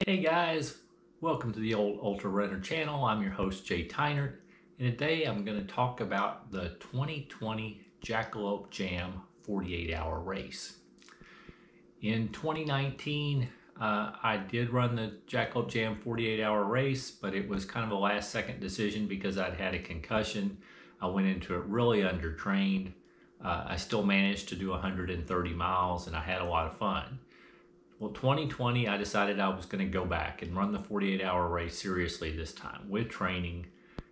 Hey guys, welcome to the old Ultra Runner channel. I'm your host Jay Tynert, and today I'm going to talk about the 2020 Jackalope Jam 48-hour race. In 2019, I did run the Jackalope Jam 48-hour race, but it was kind of a last-second decision because I'd had a concussion. I went into it really undertrained. I still managed to do 130 miles, and I had a lot of fun. Well, 2020, I decided I was going to go back and run the 48-hour race seriously this time with training,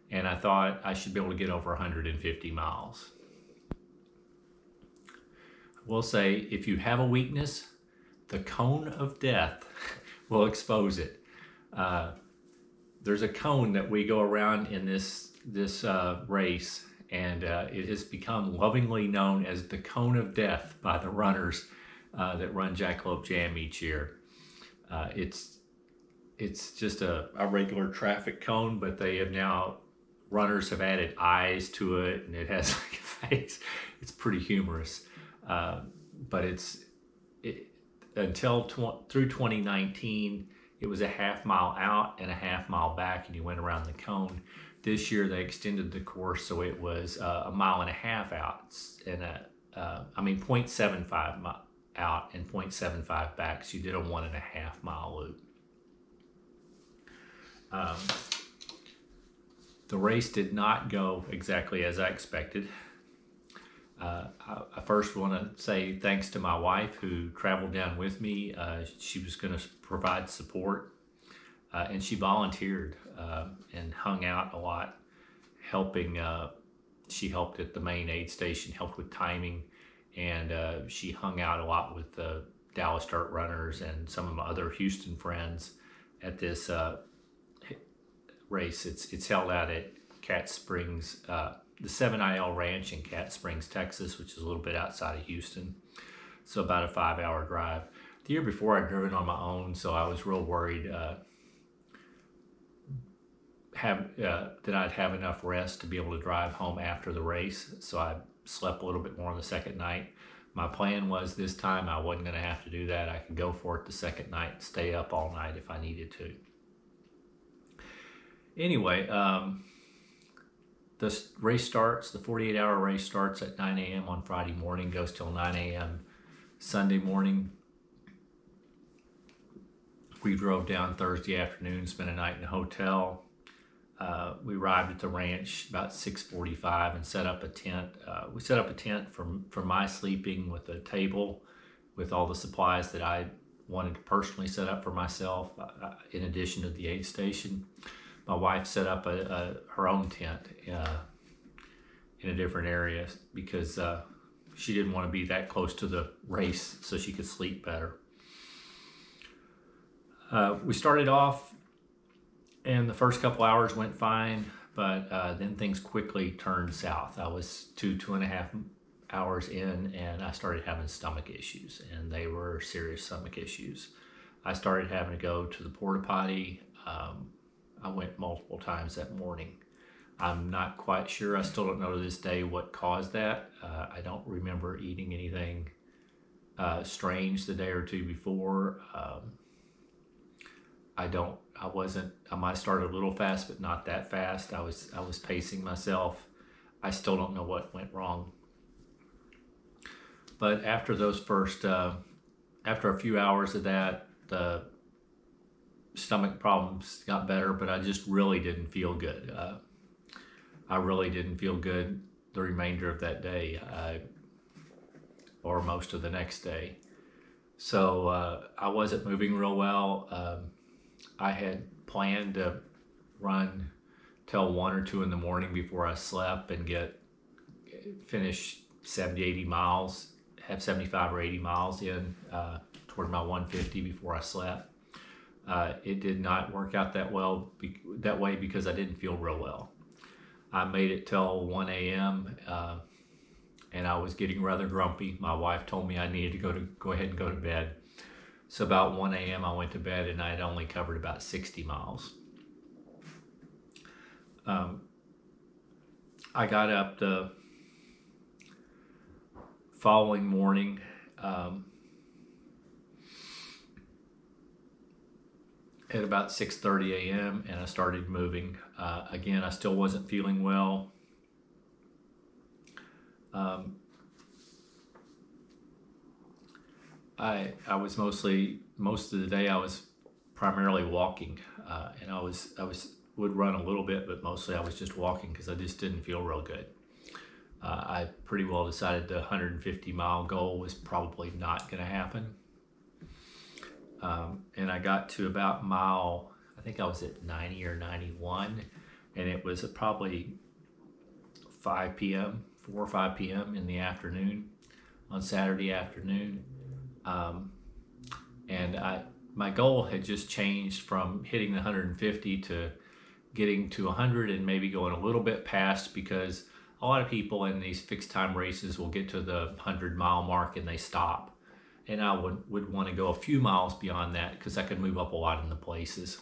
and I thought I should be able to get over 150 miles. I will say, if you have a weakness, the cone of death will expose it. There's a cone that we go around in this race, and it has become lovingly known as the cone of death by the runners that run Jackalope Jam each year. It's just a regular traffic cone, but runners have added eyes to it, and it has like a face. It's pretty humorous, but through 2019, it was a half-mile out and a half-mile back, and you went around the cone. This year they extended the course, so it was a mile and a half out, and 0.75 out and 0.75 back, so you did a 1.5 mile loop. The race did not go exactly as I expected. I first want to say thanks to my wife who traveled down with me. She was going to provide support, and she volunteered and hung out a lot, helping. She helped at the main aid station, helped with timing, and she hung out a lot with the Dallas Dirt Runners and some of my other Houston friends at this race. It's held out at Cat Springs, the 7IL Ranch in Cat Springs, Texas, which is a little bit outside of Houston. So about a 5-hour drive. The year before I'd driven on my own, so I was real worried that I'd have enough rest to be able to drive home after the race. So I slept a little bit more on the second night. My plan was this time I wasn't going to have to do that. I could go for it the second night and stay up all night if I needed to. Anyway, the 48-hour race starts at 9 a.m. on Friday morning, goes till 9 a.m. Sunday morning. We drove down Thursday afternoon, spent a night in a hotel. We arrived at the ranch about 6:45 and set up a tent. We set up a tent for my sleeping with a table with all the supplies that I wanted to personally set up for myself, in addition to the aid station. My wife set up her own tent in a different area because she didn't want to be that close to the race so she could sleep better. We started off, and the first couple hours went fine, but then things quickly turned south. I was 2.5 hours in, and I started having stomach issues, and they were serious stomach issues. I started having to go to the porta potty. I went multiple times that morning. I'm not quite sure. I still don't know to this day what caused that. I don't remember eating anything strange the day or two before. I might have started a little fast, but not that fast. I was pacing myself. I still don't know what went wrong. But after after a few hours of that, the stomach problems got better, but I just really didn't feel good. I really didn't feel good the remainder of that day, or most of the next day. So I wasn't moving real well. I had planned to run till 1 or 2 in the morning before I slept and finish 70, 80 miles, have 75 or 80 miles in toward my 150 before I slept. It did not work out that way because I didn't feel real well. I made it till 1 a.m. And I was getting rather grumpy. My wife told me I needed to go ahead and go to bed. So about 1 a.m. I went to bed, and I had only covered about 60 miles. I got up the following morning at about 6:30 a.m. and I started moving. Again, I still wasn't feeling well. I was most of the day I was primarily walking, and I would run a little bit, but mostly I was just walking because I just didn't feel real good. I pretty well decided the 150-mile goal was probably not going to happen. And I got to about mile, I think I was at 90 or 91, and it was at probably 5 p.m., 4 or 5 p.m. in the afternoon, on Saturday afternoon. And my goal had just changed from hitting the 150 to getting to 100 and maybe going a little bit past, because a lot of people in these fixed time races will get to the 100-mile mark and they stop. And I would want to go a few miles beyond that because I could move up a lot in the places.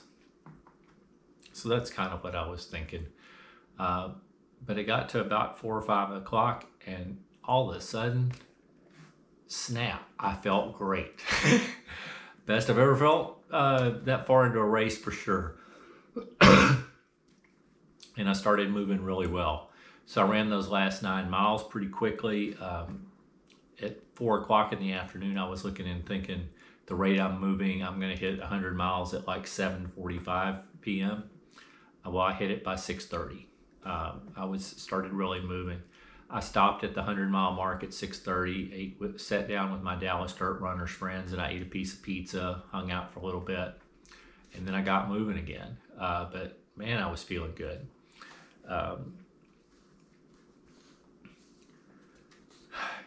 So that's kind of what I was thinking. But it got to about 4 or 5 o'clock, and all of a sudden, snap, I felt great. Best I've ever felt that far into a race for sure. And I started moving really well. So I ran those last 9 miles pretty quickly. At 4 o'clock in the afternoon, I was looking and thinking, the rate I'm moving, I'm going to hit 100 miles at like 7:45 p.m. Well, I hit it by 6:30. I started really moving. I stopped at the 100-mile mark at 6:30, sat down with my Dallas Dirt Runners friends, and I ate a piece of pizza, hung out for a little bit, and then I got moving again. But man, I was feeling good.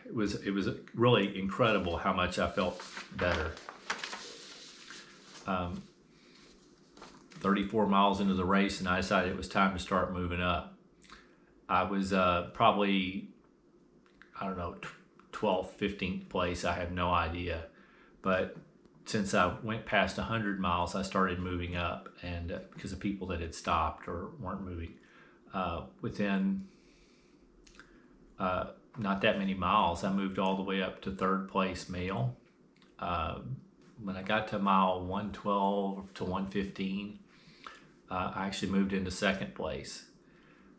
It was really incredible how much I felt better. 34 miles into the race, and I decided it was time to start moving up. I was probably, I don't know, 12th, 15th place. I have no idea. But since I went past 100 miles, I started moving up, and because of people that had stopped or weren't moving. Within not that many miles, I moved all the way up to 3rd place male. When I got to mile 112 to 115, I actually moved into 2nd place.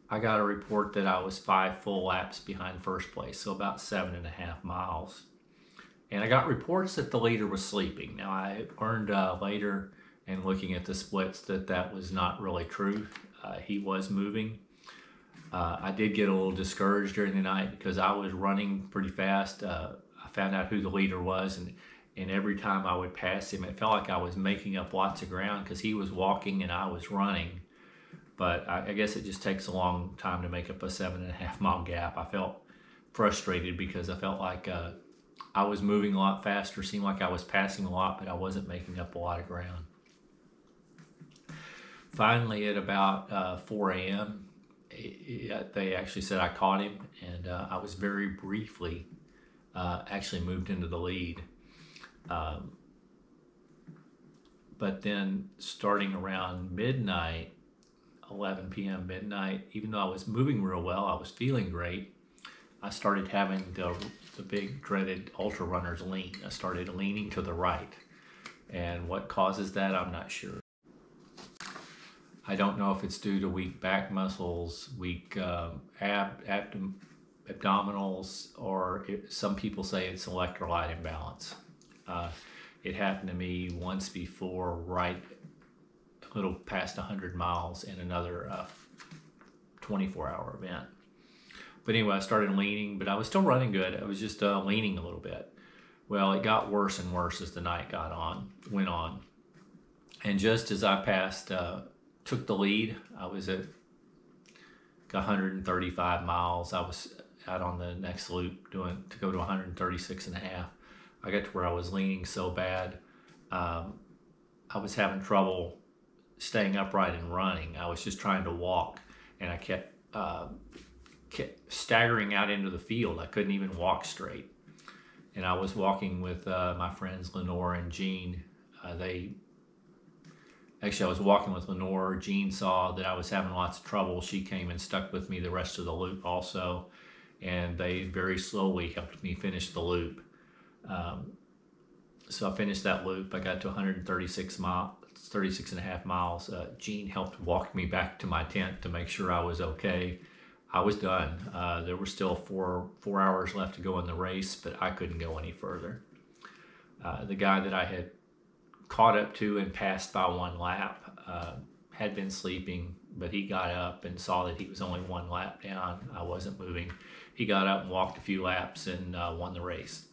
I got a report that I was 5 full laps behind 1st place, so about 7.5 miles. And I got reports that the leader was sleeping. Now, I learned later, and looking at the splits, that was not really true. He was moving. I did get a little discouraged during the night because I was running pretty fast. I found out who the leader was, and every time I would pass him, it felt like I was making up lots of ground because he was walking and I was running. But I guess it just takes a long time to make up a 7.5 mile gap. I felt frustrated because I felt like I was moving a lot faster, seemed like I was passing a lot, but I wasn't making up a lot of ground. Finally, at about 4 a.m., they actually said I caught him, and I was very briefly actually moved into the lead. But then starting around midnight, 11 p.m. midnight, even though I was moving real well, I was feeling great, I started having the big dreaded ultrarunners lean. I started leaning to the right. And what causes that, I'm not sure. I don't know if it's due to weak back muscles, weak abdominals, or some people say it's electrolyte imbalance. It happened to me once before, right a little past 100 miles in another 24-hour event. But anyway, I started leaning, but I was still running good. I was just leaning a little bit. Well, it got worse and worse as the night went on. And just as I took the lead, I was at 135 miles. I was out on the next loop to go to 136.5. I got to where I was leaning so bad, I was having trouble staying upright and running. I was just trying to walk, and I kept staggering out into the field. I couldn't even walk straight. And I was walking with my friends Lenore and Jean. Actually, I was walking with Lenore. Jean saw that I was having lots of trouble. She came and stuck with me the rest of the loop also, and they very slowly helped me finish the loop. So I finished that loop. I got to 136 36 and a half miles. Gene helped walk me back to my tent to make sure I was okay. I was done. There were still four hours left to go in the race, but I couldn't go any further. The guy that I had caught up to and passed by one lap had been sleeping, but he got up and saw that he was only one lap down. I wasn't moving. He got up and walked a few laps and won the race.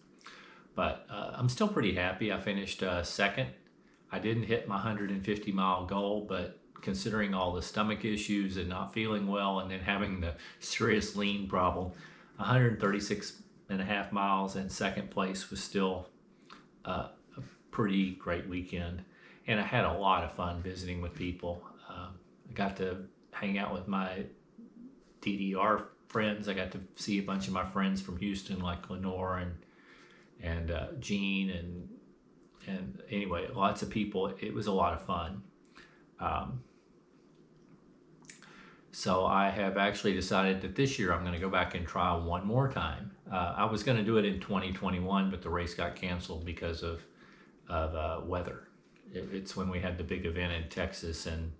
But I'm still pretty happy. I finished second. I didn't hit my 150-mile goal, but considering all the stomach issues and not feeling well and then having the serious lean problem, 136 and a half miles and second place was still a pretty great weekend. And I had a lot of fun visiting with people. I got to hang out with my DDR friends. I got to see a bunch of my friends from Houston, like Lenore and Gene, and anyway, lots of people. It was a lot of fun. So I have actually decided that this year I'm going to go back and try one more time. I was going to do it in 2021, but the race got canceled because of weather. It's when we had the big event in Texas and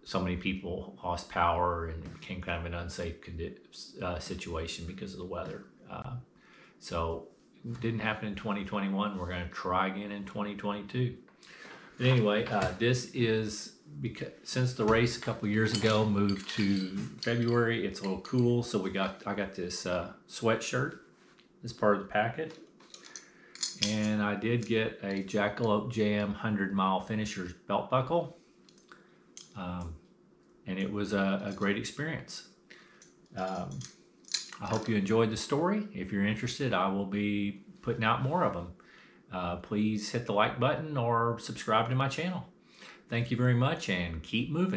so many people lost power and it became kind of an unsafe situation because of the weather. So it didn't happen in 2021. We're going to try again in 2022. But anyway, this is because since the race a couple years ago moved to February, it's a little cool. So I got this sweatshirt as part of the packet. And I did get a Jackalope Jam 100-mile finishers belt buckle. And it was a great experience. I hope you enjoyed the story. If you're interested, I will be putting out more of them. Please hit the like button or subscribe to my channel. Thank you very much and keep moving.